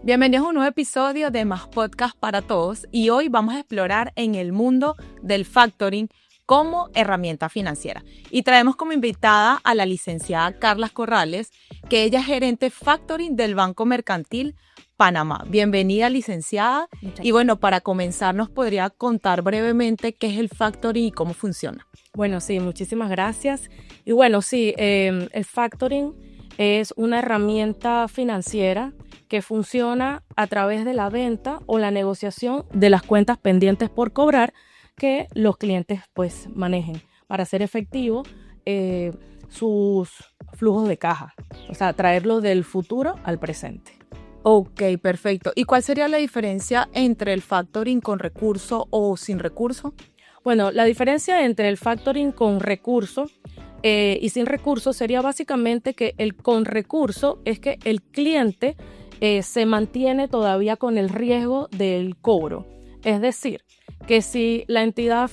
Bienvenidos a un nuevo episodio de Más Podcast para Todos y hoy vamos a explorar en el mundo del factoring como herramienta financiera. Y traemos como invitada a la licenciada Carla Corrales, que ella es gerente factoring del Banco Mercantil Panamá. Bienvenida, licenciada. Y bueno, para comenzar, ¿nos podría contar brevemente qué es el factoring y cómo funciona? Bueno, sí, muchísimas gracias. Y bueno, sí, el factoring es una herramienta financiera que funciona a través de la venta o la negociación de las cuentas pendientes por cobrar que los clientes pues manejen para hacer efectivo sus flujos de caja, o sea, traerlos del futuro al presente. Ok, perfecto. ¿Y cuál sería la diferencia entre el factoring con recurso o sin recurso? Bueno, la diferencia entre el factoring con recurso y sin recurso sería básicamente que el con recurso es que el cliente se mantiene todavía con el riesgo del cobro. Es decir, que si la entidad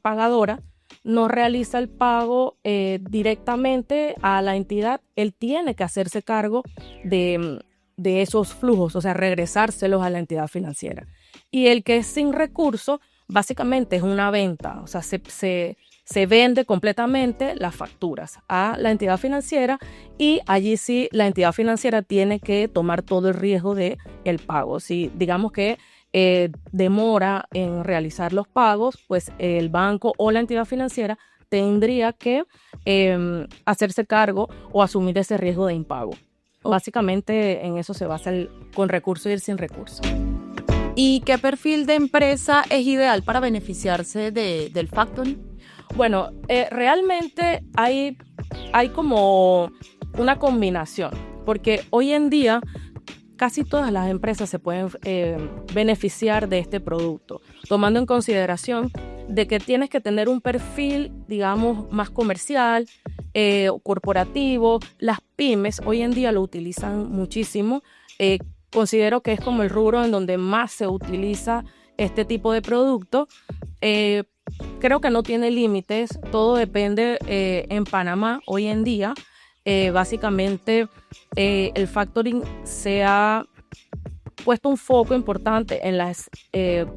pagadora no realiza el pago directamente a la entidad, él tiene que hacerse cargo de esos flujos, o sea, regresárselos a la entidad financiera. Y el que es sin recurso, básicamente es una venta, o sea, se vende completamente las facturas a la entidad financiera y allí sí la entidad financiera tiene que tomar todo el riesgo del pago. Si digamos que demora en realizar los pagos, pues el banco o la entidad financiera tendría que hacerse cargo o asumir ese riesgo de impago. Básicamente en eso se basa el con recurso y el sin recurso. ¿Y qué perfil de empresa es ideal para beneficiarse del factoring? Bueno, realmente hay como una combinación, porque hoy en día casi todas las empresas se pueden beneficiar de este producto, tomando en consideración de que tienes que tener un perfil, digamos, más comercial, corporativo. Las pymes hoy en día lo utilizan muchísimo. Considero que es como el rubro en donde más se utiliza este tipo de producto. Creo que no tiene límites, todo depende en Panamá hoy en día. Básicamente el factoring se ha puesto un foco importante en las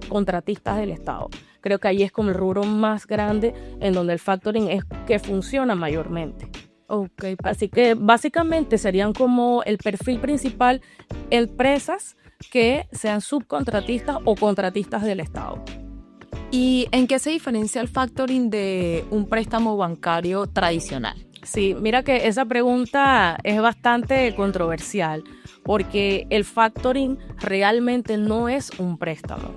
contratistas del Estado. Creo que ahí es como el rubro más grande en donde el factoring es que funciona mayormente. Okay. Así que básicamente serían como el perfil principal empresas que sean subcontratistas o contratistas del Estado. ¿Y en qué se diferencia el factoring de un préstamo bancario tradicional? Sí, mira que esa pregunta es bastante controversial porque el factoring realmente no es un préstamo.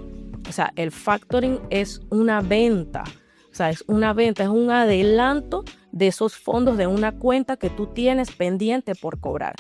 O sea, el factoring es una venta. O sea, es una venta, es un adelanto de esos fondos de una cuenta que tú tienes pendiente por cobrar.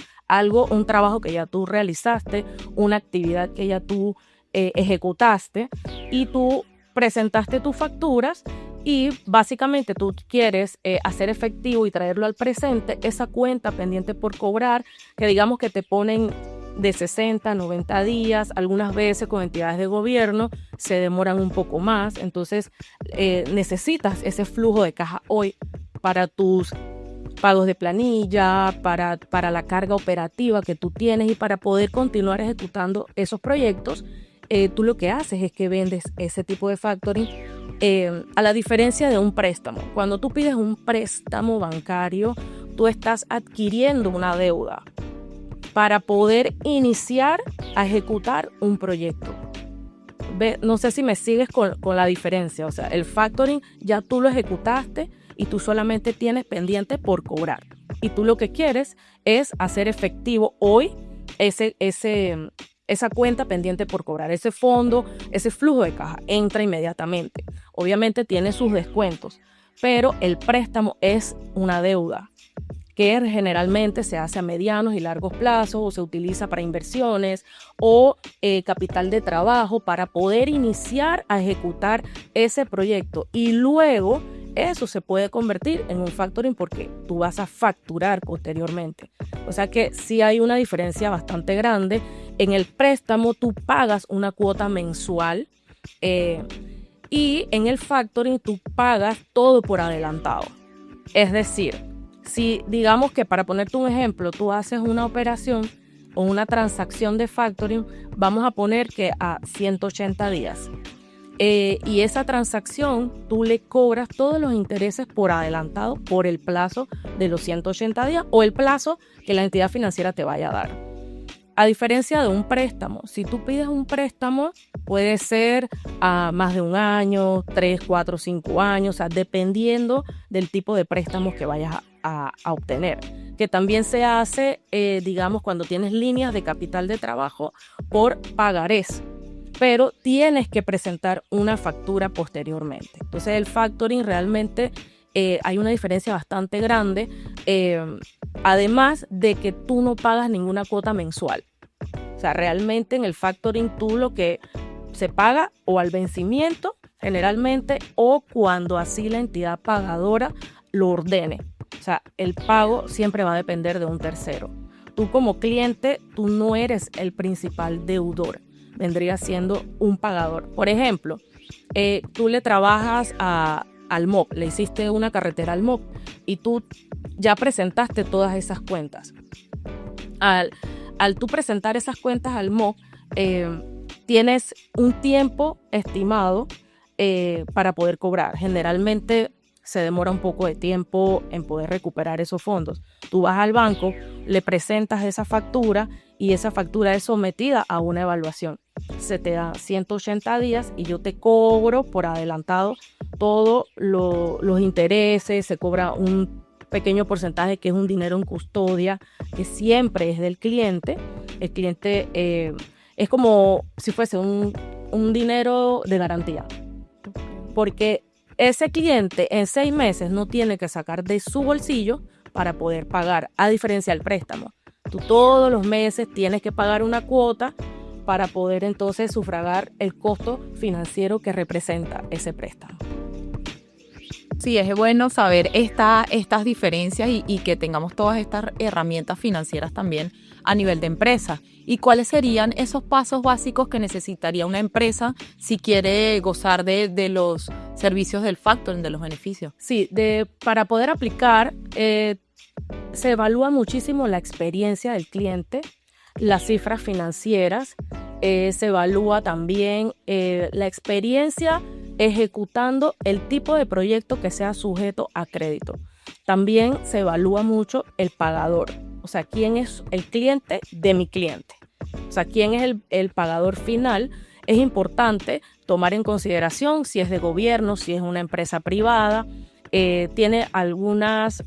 Un trabajo que ya tú realizaste, una actividad que ya tú ejecutaste y tú presentaste tus facturas y básicamente tú quieres hacer efectivo y traerlo al presente esa cuenta pendiente por cobrar, que digamos que te ponen de 60 a 90 días, algunas veces con entidades de gobierno se demoran un poco más, entonces necesitas ese flujo de caja hoy para tus pagos de planilla, para la carga operativa que tú tienes y para poder continuar ejecutando esos proyectos. Tú lo que haces es que vendes ese tipo de factoring a la diferencia de un préstamo. Cuando tú pides un préstamo bancario, tú estás adquiriendo una deuda para poder iniciar a ejecutar un proyecto. No sé si me sigues con la diferencia. O sea, el factoring ya tú lo ejecutaste y tú solamente tienes pendiente por cobrar. Y tú lo que quieres es hacer efectivo hoy esa cuenta pendiente por cobrar, ese fondo, ese flujo de caja entra inmediatamente. Obviamente tiene sus descuentos, pero el préstamo es una deuda que generalmente se hace a medianos y largos plazos o se utiliza para inversiones o capital de trabajo para poder iniciar a ejecutar ese proyecto y luego eso se puede convertir en un factoring porque tú vas a facturar posteriormente. O sea que sí hay una diferencia bastante grande. En el préstamo tú pagas una cuota mensual y en el factoring tú pagas todo por adelantado. Es decir, si digamos que para ponerte un ejemplo, tú haces una operación o una transacción de factoring, vamos a poner que a 180 días. Y esa transacción tú le cobras todos los intereses por adelantado por el plazo de los 180 días o el plazo que la entidad financiera te vaya a dar. A diferencia de un préstamo, si tú pides un préstamo, puede ser a más de un año, 3, 4, 5 años, o sea, dependiendo del tipo de préstamos que vayas a obtener. Que también se hace, digamos, cuando tienes líneas de capital de trabajo por pagarés, pero tienes que presentar una factura posteriormente. Entonces, el factoring realmente hay una diferencia bastante grande, además de que tú no pagas ninguna cuota mensual. O sea, realmente en el factoring tú lo que se paga o al vencimiento generalmente o cuando así la entidad pagadora lo ordene. O sea, el pago siempre va a depender de un tercero. Tú como cliente, tú no eres el principal deudor, vendría siendo un pagador. Por ejemplo, tú le trabajas al MOP, le hiciste una carretera al MOP y tú ya presentaste todas esas cuentas. Al tú presentar esas cuentas al MOP, tienes un tiempo estimado para poder cobrar. Generalmente se demora un poco de tiempo en poder recuperar esos fondos. Tú vas al banco, le presentas esa factura y esa factura es sometida a una evaluación. Se te da 180 días y yo te cobro por adelantado todos los intereses, se cobra un pequeño porcentaje que es un dinero en custodia que siempre es del cliente. El cliente es como si fuese un dinero de garantía, porque ese cliente en 6 meses no tiene que sacar de su bolsillo para poder pagar, a diferencia del préstamo. Tú todos los meses tienes que pagar una cuota para poder entonces sufragar el costo financiero que representa ese préstamo. Sí, es bueno saber estas diferencias y que tengamos todas estas herramientas financieras también a nivel de empresa. ¿Y cuáles serían esos pasos básicos que necesitaría una empresa si quiere gozar de los servicios del factoring, de los beneficios? Sí, para poder aplicar se evalúa muchísimo la experiencia del cliente, las cifras financieras, se evalúa también la experiencia ejecutando el tipo de proyecto que sea sujeto a crédito. También se evalúa mucho el pagador, o sea, quién es el cliente de mi cliente, o sea, quién es el pagador final. Es importante tomar en consideración si es de gobierno, si es una empresa privada, tiene algunos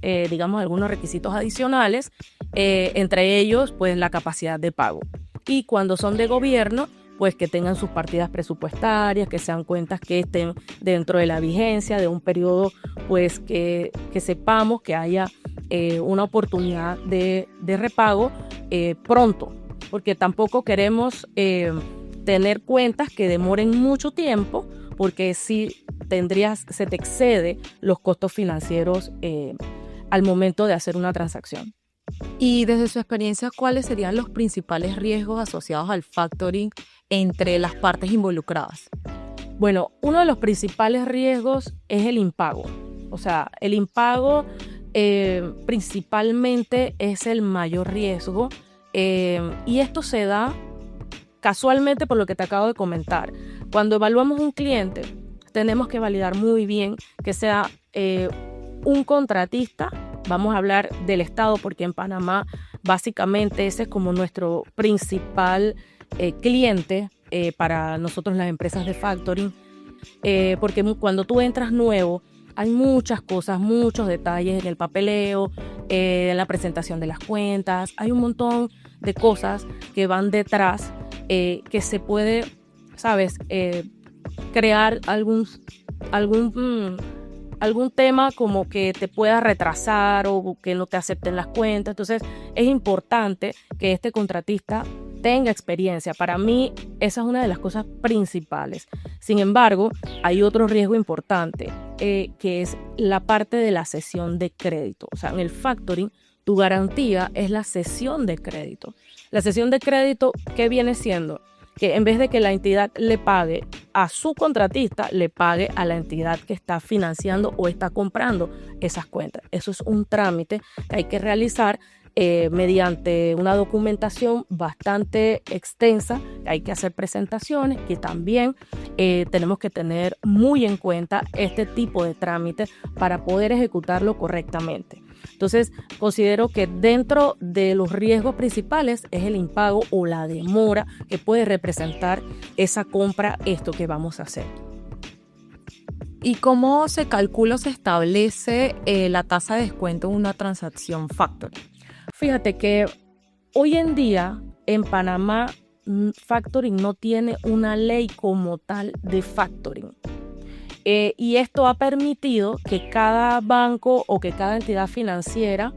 requisitos adicionales, entre ellos pues la capacidad de pago. Y cuando son de gobierno, pues que tengan sus partidas presupuestarias, que sean cuentas que estén dentro de la vigencia de un periodo, pues que sepamos que haya una oportunidad de repago pronto, porque tampoco queremos tener cuentas que demoren mucho tiempo, porque si se te excede los costos financieros al momento de hacer una transacción. Y desde su experiencia, ¿cuáles serían los principales riesgos asociados al factoring entre las partes involucradas? Bueno, uno de los principales riesgos es el impago. O sea, el impago principalmente es el mayor riesgo y esto se da casualmente por lo que te acabo de comentar. Cuando evaluamos un cliente, tenemos que validar muy bien que sea un contratista. Vamos a hablar del Estado porque en Panamá básicamente ese es como nuestro principal cliente para nosotros las empresas de factoring, porque cuando tú entras nuevo hay muchas cosas, muchos detalles en el papeleo, en la presentación de las cuentas, hay un montón de cosas que van detrás que se puede, crear algún tema como que te pueda retrasar o que no te acepten las cuentas. Entonces es importante que este contratista tenga experiencia. Para mí esa es una de las cosas principales. Sin embargo, hay otro riesgo importante que es la parte de la cesión de crédito. O sea, en el factoring tu garantía es la cesión de crédito. La cesión de crédito, ¿qué viene siendo? Que en vez de que la entidad le pague a su contratista, le pague a la entidad que está financiando o está comprando esas cuentas. Eso es un trámite que hay que realizar mediante una documentación bastante extensa. Hay que hacer presentaciones, que también tenemos que tener muy en cuenta este tipo de trámites para poder ejecutarlo correctamente. Entonces, considero que dentro de los riesgos principales es el impago o la demora que puede representar esa compra, esto que vamos a hacer. ¿Y cómo se calcula o se establece la tasa de descuento en una transacción factoring? Fíjate que hoy en día en Panamá factoring no tiene una ley como tal de factoring. Y esto ha permitido que cada banco o que cada entidad financiera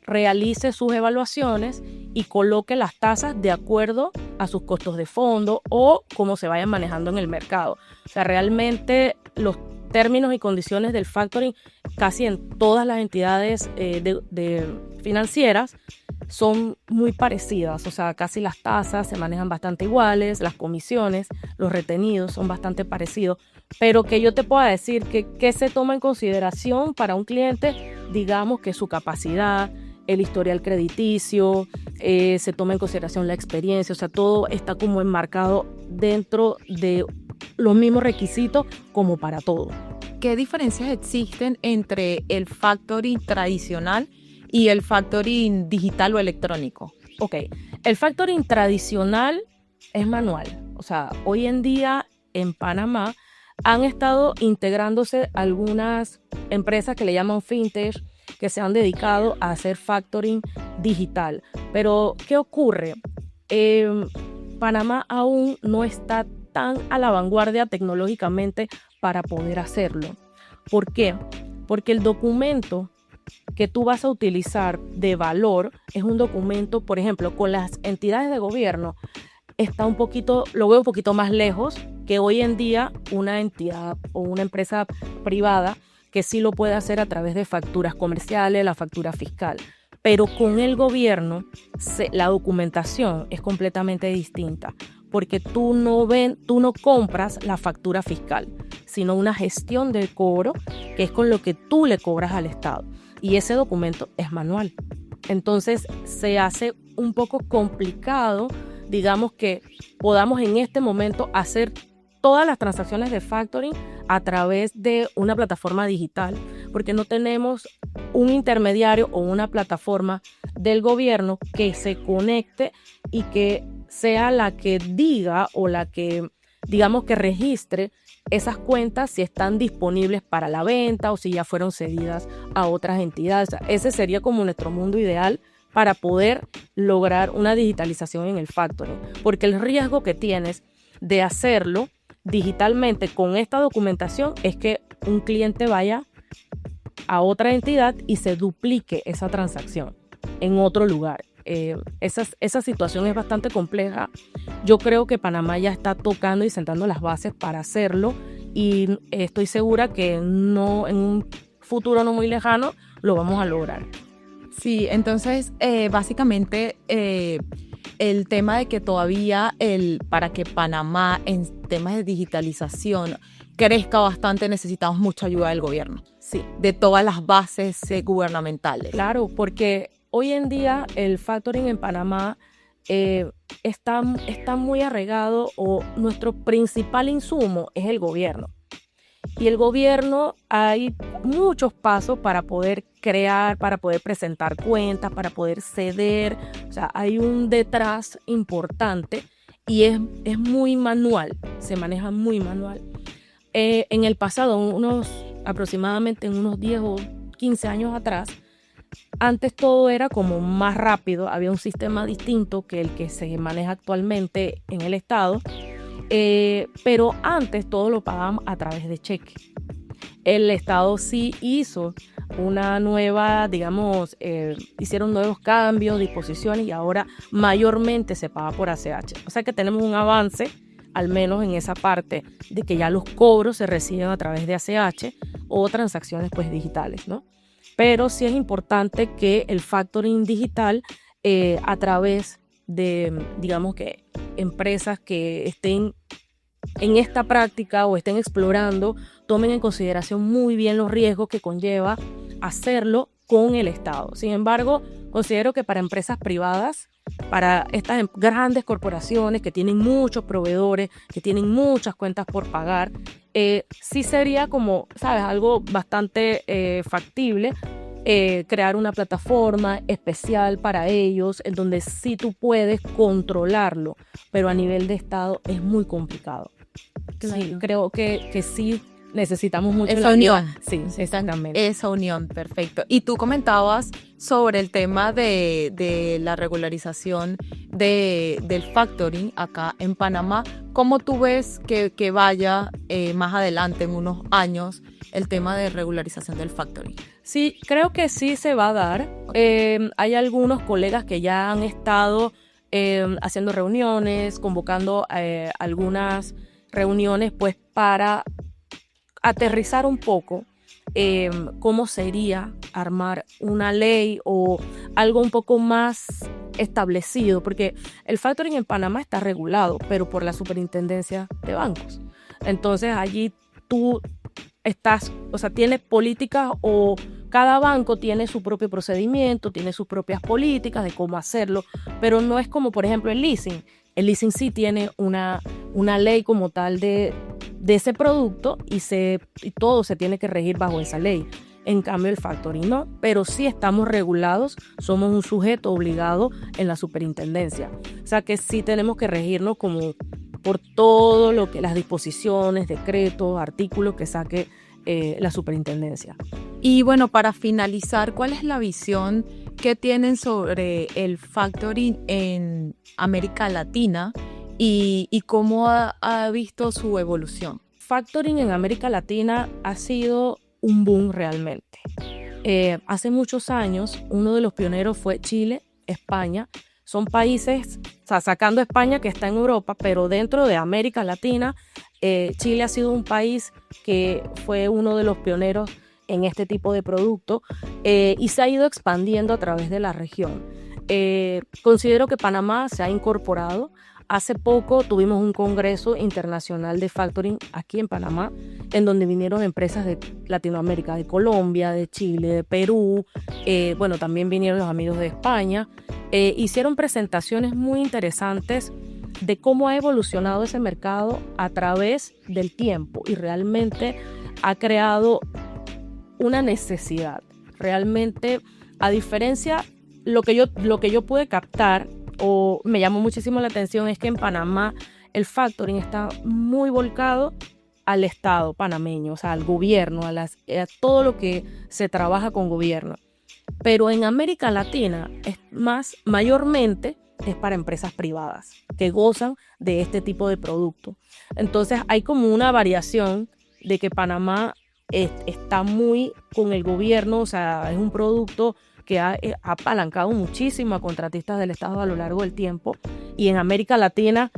realice sus evaluaciones y coloque las tasas de acuerdo a sus costos de fondo o cómo se vayan manejando en el mercado. O sea, realmente los términos y condiciones del factoring casi en todas las entidades financieras son muy parecidas, o sea, casi las tasas se manejan bastante iguales, las comisiones, los retenidos son bastante parecidos, pero que yo te pueda decir que se toma en consideración para un cliente, digamos que su capacidad, el historial crediticio, se toma en consideración la experiencia, o sea, todo está como enmarcado dentro de los mismos requisitos como para todo. ¿Qué diferencias existen entre el factoring tradicional y el factoring digital o electrónico? Ok, el factoring tradicional es manual. O sea, hoy en día en Panamá han estado integrándose algunas empresas que le llaman fintech que se han dedicado a hacer factoring digital. Pero, ¿qué ocurre? Panamá aún no está tan a la vanguardia tecnológicamente para poder hacerlo. ¿Por qué? Porque el documento que tú vas a utilizar de valor es un documento, por ejemplo, con las entidades de gobierno, lo veo un poquito más lejos que hoy en día una entidad o una empresa privada que sí lo puede hacer a través de facturas comerciales, la factura fiscal. Pero con el gobierno la documentación es completamente distinta, porque tú no compras la factura fiscal, sino una gestión del cobro, que es con lo que tú le cobras al Estado. Y ese documento es manual. Entonces se hace un poco complicado, digamos, que podamos en este momento hacer todas las transacciones de factoring a través de una plataforma digital, porque no tenemos un intermediario o una plataforma del gobierno que se conecte y que sea la que diga o la que, digamos, que registre esas cuentas si están disponibles para la venta o si ya fueron cedidas a otras entidades. O sea, ese sería como nuestro mundo ideal para poder lograr una digitalización en el factoring, porque el riesgo que tienes de hacerlo digitalmente con esta documentación es que un cliente vaya a otra entidad y se duplique esa transacción en otro lugar. Esa situación es bastante compleja. Yo creo que Panamá ya está tocando y sentando las bases para hacerlo y estoy segura que en un futuro no muy lejano lo vamos a lograr. Sí, entonces básicamente el tema de que todavía para que Panamá en temas de digitalización crezca bastante necesitamos mucha ayuda del gobierno. Sí. De todas las bases gubernamentales. Claro, porque hoy en día el factoring en Panamá está muy arraigado, o nuestro principal insumo es el gobierno. Y el gobierno, hay muchos pasos para poder crear, para poder presentar cuentas, para poder ceder. O sea, hay un detrás importante y es muy manual, se maneja muy manual. En el pasado, aproximadamente en unos 10 o 15 años atrás, antes todo era como más rápido, había un sistema distinto que el que se maneja actualmente en el Estado. Pero antes todo lo pagaban a través de cheque. El Estado sí hizo una nueva, digamos, hicieron nuevos cambios, disposiciones y ahora mayormente se paga por ACH. O sea que tenemos un avance, al menos en esa parte, de que ya los cobros se reciben a través de ACH o transacciones pues digitales, ¿no? Pero sí es importante que el factoring digital a través de, digamos que empresas que estén en esta práctica o estén explorando, tomen en consideración muy bien los riesgos que conlleva hacerlo con el Estado. Sin embargo, considero que para empresas privadas, para estas grandes corporaciones que tienen muchos proveedores, que tienen muchas cuentas por pagar, sí sería como, ¿sabes?, algo bastante factible, crear una plataforma especial para ellos, en donde sí tú puedes controlarlo, pero a nivel de Estado es muy complicado. Claro. Sí, creo que sí necesitamos mucho esa unión. Sí, exactamente. Esa unión, perfecto. Y tú comentabas sobre el tema de la regularización del factoring acá en Panamá. ¿Cómo tú ves que vaya más adelante, en unos años, el tema de regularización del factoring? Sí, creo que sí se va a dar. Hay algunos colegas que ya han estado haciendo reuniones, convocando algunas reuniones pues para aterrizar un poco cómo sería armar una ley o algo un poco más establecido, porque el factoring en Panamá está regulado, pero por la Superintendencia de Bancos. Entonces allí tú estás, o sea, tienes políticas o cada banco tiene su propio procedimiento, tiene sus propias políticas de cómo hacerlo, pero no es como, por ejemplo, el leasing. El leasing sí tiene una ley como tal de ese producto y todo se tiene que regir bajo esa ley. En cambio, el factoring no, pero sí estamos regulados, somos un sujeto obligado en la superintendencia. O sea que sí tenemos que regirnos como por todo lo que las disposiciones, decretos, artículos que saque la superintendencia. Y bueno, para finalizar, ¿cuál es la visión que tienen sobre el factoring en América Latina y cómo ha visto su evolución? Factoring en América Latina ha sido un boom realmente. Hace muchos años, uno de los pioneros fue Chile, España. Son países, o sea, sacando España que está en Europa, pero dentro de América Latina, Chile ha sido un país que fue uno de los pioneros en este tipo de producto y se ha ido expandiendo a través de la región. Considero que Panamá se ha incorporado. Hace poco tuvimos un congreso internacional de factoring aquí en Panamá, en donde vinieron empresas de Latinoamérica, de Colombia, de Chile, de Perú, bueno, también vinieron los amigos de España. Hicieron presentaciones muy interesantes de cómo ha evolucionado ese mercado a través del tiempo y realmente ha creado una necesidad. Realmente, a diferencia, lo que yo pude captar o me llamó muchísimo la atención es que en Panamá el factoring está muy volcado al Estado panameño, o sea, al gobierno, a todo lo que se trabaja con gobierno. Pero en América Latina mayormente es para empresas privadas que gozan de este tipo de producto. Entonces hay como una variación de que Panamá está muy con el gobierno, o sea, es un producto que ha apalancado muchísimo a contratistas del Estado a lo largo del tiempo. Y en América Latina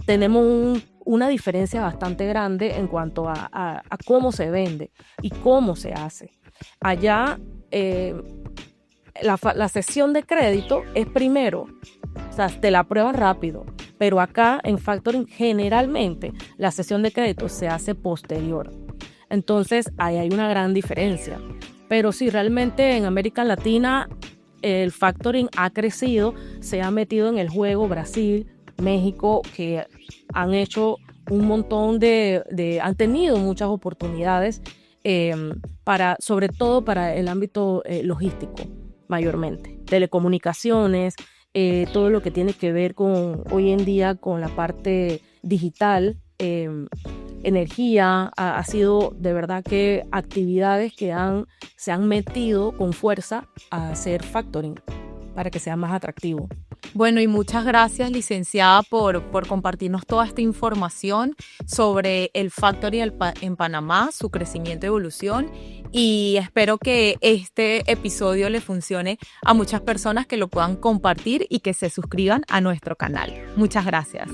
tenemos una diferencia bastante grande en cuanto a cómo se vende y cómo se hace. Allá la cesión de crédito es primero, o sea, te la aprueban rápido, pero acá en factoring generalmente la cesión de crédito se hace posterior. Entonces ahí hay una gran diferencia. Pero sí, realmente en América Latina el factoring ha crecido, se ha metido en el juego Brasil, México, que han hecho un montón han tenido muchas oportunidades, sobre todo para el ámbito logístico, mayormente. Telecomunicaciones, todo lo que tiene que ver hoy en día con la parte digital, energía, ha sido de verdad que actividades que se han metido con fuerza a hacer factoring para que sea más atractivo. Bueno, y muchas gracias, licenciada, por compartirnos toda esta información sobre el factoring en Panamá, su crecimiento y evolución, y espero que este episodio le funcione a muchas personas, que lo puedan compartir y que se suscriban a nuestro canal. Muchas gracias.